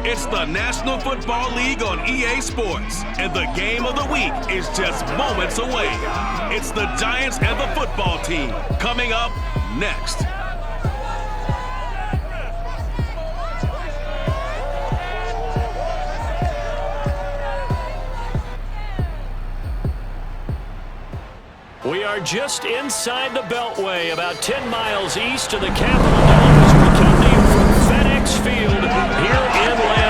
It's the National Football League on EA Sports, and the game of the week is just moments away. It's the Giants and the football team coming up next. We are just inside the Beltway, about 10 miles east of the Capitol Dome as we come to you from FedEx Field here in Landover.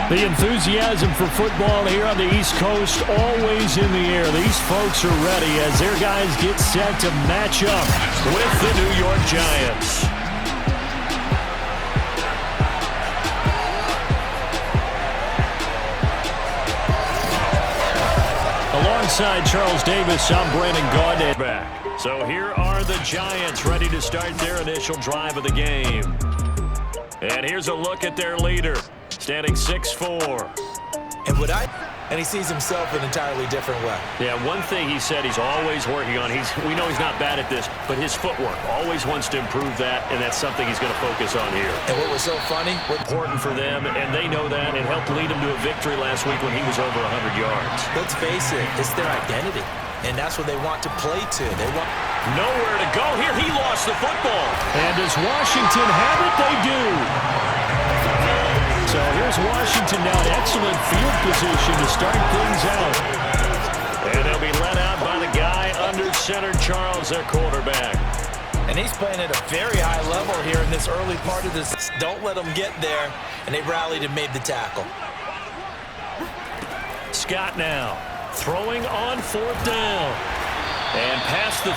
The enthusiasm for football here on the East Coast always in the air. These folks are ready as their guys get set to match up with the New York Giants. Alongside Charles Davis, I'm Brandon Gaudette back. So here are the Giants ready to start their initial drive of the game. And here's a look at their leader, standing 6'4". And he sees himself an entirely different way. Yeah, one thing he said he's always working on, we know he's not bad at this, but his footwork, always wants to improve that, and that's something he's going to focus on here. And what was so funny? Important for them, and they know that. It helped lead him to a victory last week when he was over 100 yards. Let's face it, it's their identity, and that's what they want to play to. They want nowhere to go here. He lost the football. And does Washington have it? They do. So here's Washington now in excellent field position to start things out. And they'll be let out by the guy under center, Charles, their quarterback. And he's playing at a very high level here in this early part of this. Don't let them get there. And they rallied and made the tackle. Scott now throwing on 4th down. And past the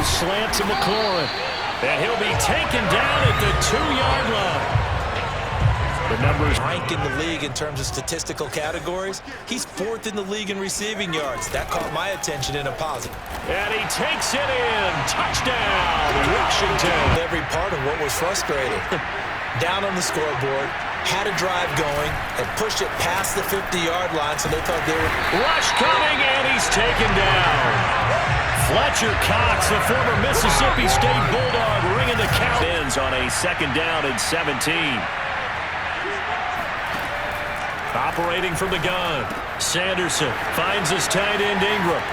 slant to McLaurin, and he'll be taken down at the 2-yard line. The numbers rank in the league in terms of statistical categories. He's 4th in the league in receiving yards. That caught my attention in a positive. And he takes it in. Touchdown, Washington. Every part of what was frustrating. Down on the scoreboard, had a drive going, and pushed it past the 50-yard line, so they thought they were... Rush coming, and he's taken down. Fletcher Cox, the former Mississippi State Bulldog, ringing the count. Ends on a 2nd down and 17. Operating from the gun, Sanderson finds his tight end Ingram.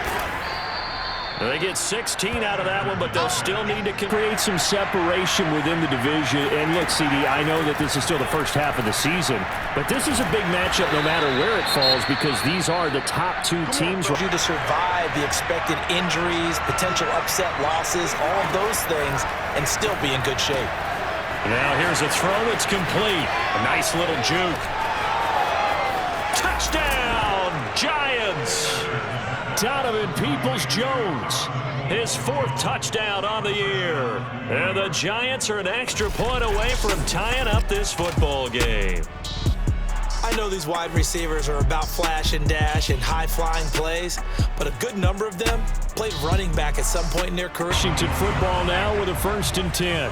They get 16 out of that one, but they'll still need to create some separation within the division. And look, CD, I know that this is still the first half of the season, but this is a big matchup no matter where it falls because these are the top 2 teams. You to survive the expected injuries, potential upset losses, all of those things, and still be in good shape. Now here's a throw that's complete. A nice little juke. Touchdown, Giants! Donovan Peoples-Jones, his 4th touchdown on the year. And the Giants are an extra point away from tying up this football game. I know these wide receivers are about flash and dash and high-flying plays, but a good number of them played running back at some point in their career. Washington football now with a 1st and 10.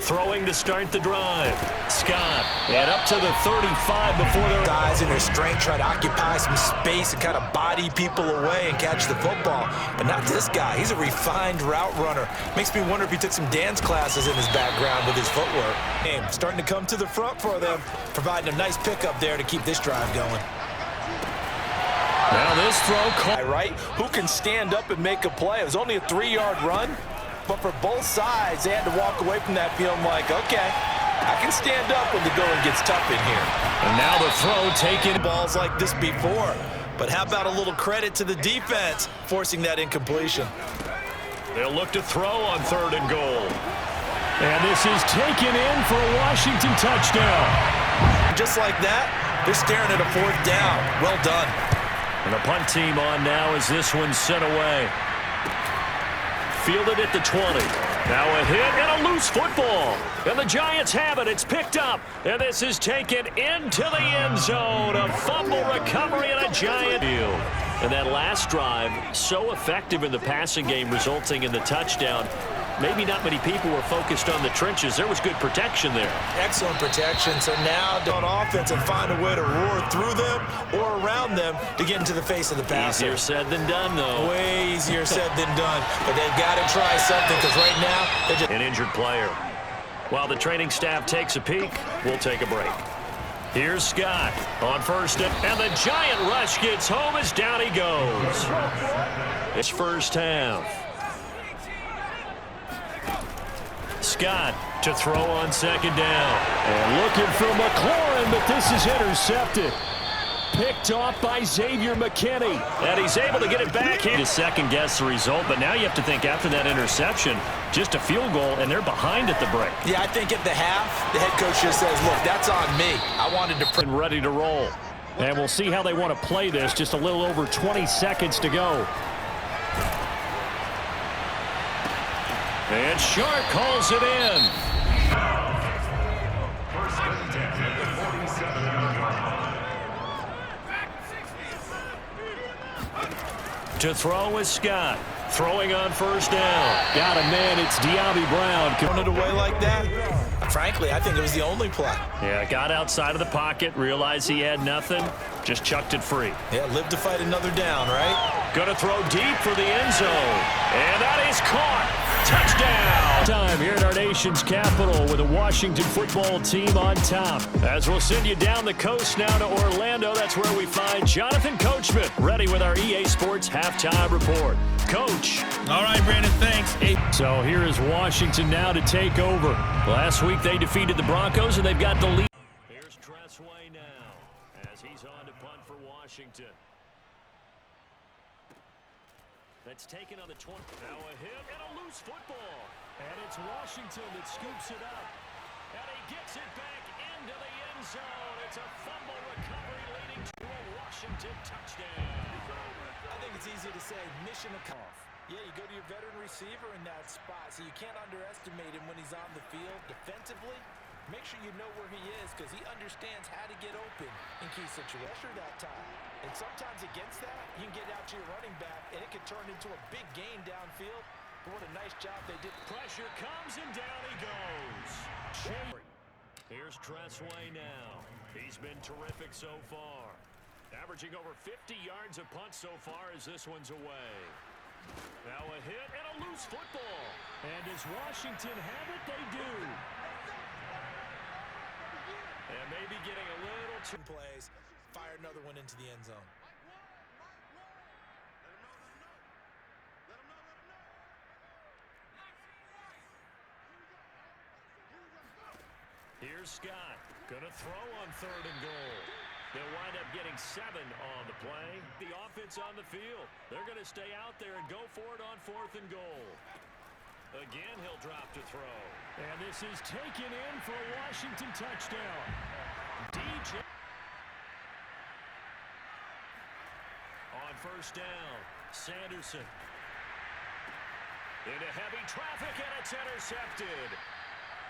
Throwing to start the drive. Scott, and up to the 35 before their guys in their strength try to occupy some space and kind of body people away and catch the football. But not this guy. He's a refined route runner. Makes me wonder if he took some dance classes in his background with his footwork. Starting to come to the front for them, providing a nice pickup there to keep this drive going. Now this throw, right? Who can stand up and make a play? It was only a 3-yard run. But for both sides, they had to walk away from that field like, okay, I can stand up when the going gets tough in here. And now the throw taking balls like this before. But how about a little credit to the defense forcing that incompletion? They'll look to throw on 3rd and goal. And this is taken in for a Washington touchdown. Just like that, they're staring at a 4th down. Well done. And the punt team on now as this one's sent away. Fielded at the 20. Now a hit and a loose football. And the Giants have it. It's picked up. And this is taken into the end zone. A fumble recovery and a Giant field. And that last drive, so effective in the passing game, resulting in the touchdown. maybe not many people were focused on the trenches. There was good protection there. Excellent protection. So now on offense and find a way to roar through them or around them to get into the face of the passer. Easier said than done, though. Way easier said than done. But they've got to try something because right now they're just an injured player. While the training staff takes a peek, we'll take a break. Here's Scott on first, and the giant rush gets home as down he goes. It's first half. Scott to throw on second down. And looking for McLaurin, but this is intercepted. Picked off by Xavier McKinney. And he's able to get it back here. To second-guess the result, but now you have to think after that interception, just a field goal, and they're behind at the break. Yeah, I think at the half, the head coach just says, look, that's on me. I wanted to... And ready to roll. And we'll see how they want to play this. Just a little over 20 seconds to go. And Sharp calls it in. To throw is Scott. Throwing on first down. Got a man. It's De'Ami Brown. Throwing it away like that? Frankly, I think it was the only play. Yeah, got outside of the pocket, realized he had nothing, just chucked it free. Yeah, live to fight another down, right? Gonna throw deep for the end zone. And that is caught. Touchdown. Time here in our nation's capital with the Washington football team on top. As we'll send you down the coast now to Orlando, that's where we find Jonathan Coachman, ready with our EA Sports halftime report. Coach. All right, Brandon, thanks. So here is Washington now to take over. Last week they defeated the Broncos, and they've got the lead. Here's Tressway now as he's on to punt for Washington. That's taken on the 20. Now a hit and a loose football. And it's Washington that scoops it up. And he gets it back into the end zone. It's a fumble recovery leading to a Washington touchdown. I think it's easy to say mission accomplished. Yeah, you go to your veteran receiver in that spot, so you can't underestimate him when he's on the field defensively. Make sure you know where he is because he understands how to get open in key situations that time. And sometimes against that, you can get out to your running back, and it can turn into a big gain downfield. But what a nice job they did. Pressure comes, and down he goes. Here's Tressway now. He's been terrific so far. Averaging over 50 yards a punt so far as this one's away. Now a hit and a loose football. And does Washington have it? They do. And maybe getting a little too plays. Fire another one into the end zone. Here's Scott. Gonna throw on third and goal. They'll wind up getting 7 on the play. The offense on the field. They're going to stay out there and go for it on fourth and goal. Again, he'll drop to throw. And this is taken in for a Washington touchdown. DJ. On first down, Sanderson. Into heavy traffic, and it's intercepted.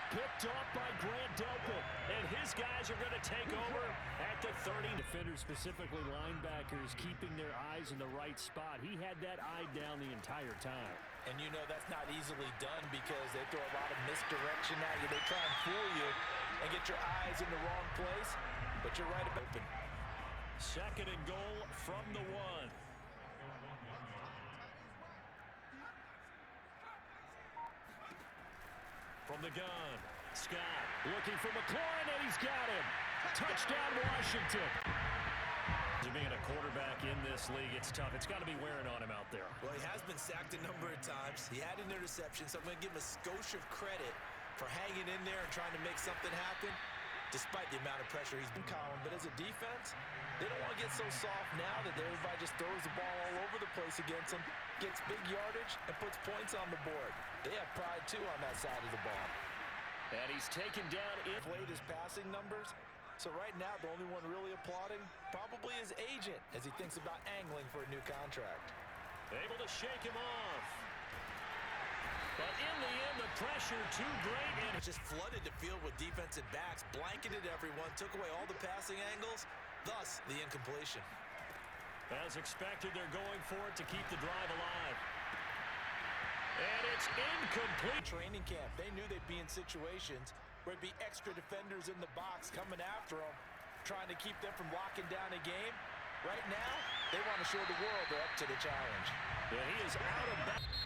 Picked off by Grant Delpit. And his guys are going to take over at the 30. Defenders, specifically linebackers, keeping their eyes in the right spot. He had that eye down the entire time. And you know that's not easily done because they throw a lot of misdirection at you. They try and fool you and get your eyes in the wrong place, but you're right about open. Second and goal from the 1. From the gun, Scott looking for McLaurin, and he's got him. Touchdown, Washington. Being a quarterback in this league, it's tough. It's got to be wearing on him out there. Well, he has been sacked a number of times. He had an interception, so I'm going to give him a skosh of credit for hanging in there and trying to make something happen, despite the amount of pressure he's been calling. But as a defense, they don't want to get so soft now that everybody just throws the ball all over the place against them, gets big yardage, and puts points on the board. They have pride, too, on that side of the ball. And he's taken down in his passing numbers. So right now, the only one really applauding probably his agent as he thinks about angling for a new contract. Able to shake him off. But in the end, the pressure too great. And it just flooded the field with defensive backs, blanketed everyone, took away all the passing angles, thus the incompletion. As expected, they're going for it to keep the drive alive. And it's incomplete. Training camp, they knew they'd be in situations where it'd be extra defenders in the box coming after them, trying to keep them from locking down a game. Right now, they want to show the world they're up to the challenge. Yeah, he is out of bounds.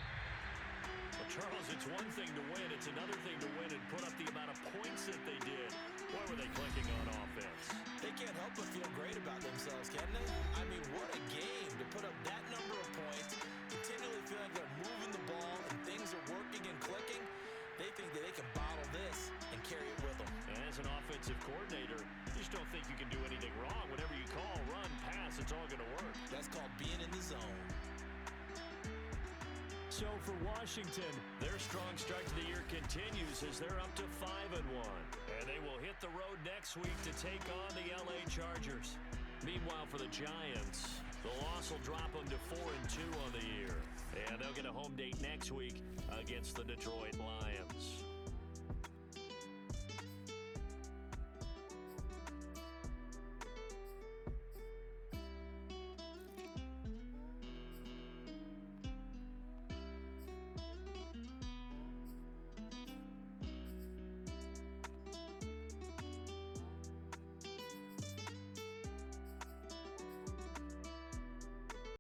Well, Charles, it's one thing to win. It's another thing to win and put up the amount of points that they did. Boy, were they clicking on offense. They can't help but feel great about themselves, can they? I mean, what a game to put up that number of points, continually feeling like they're moving the ball and things are working and clicking. They think that they can bottle this and carry it with them. As an offensive coordinator, you just don't think you can do anything wrong. Whatever you call, run, pass, it's all going to work. That's called being in the zone. So for Washington, Their strong start to the year continues as they're up to 5-1. And they will hit the road next week to take on the LA Chargers. Meanwhile, for the Giants, the loss will drop them to 4-2 on the year. And they'll get a home date next week against the Detroit Lions.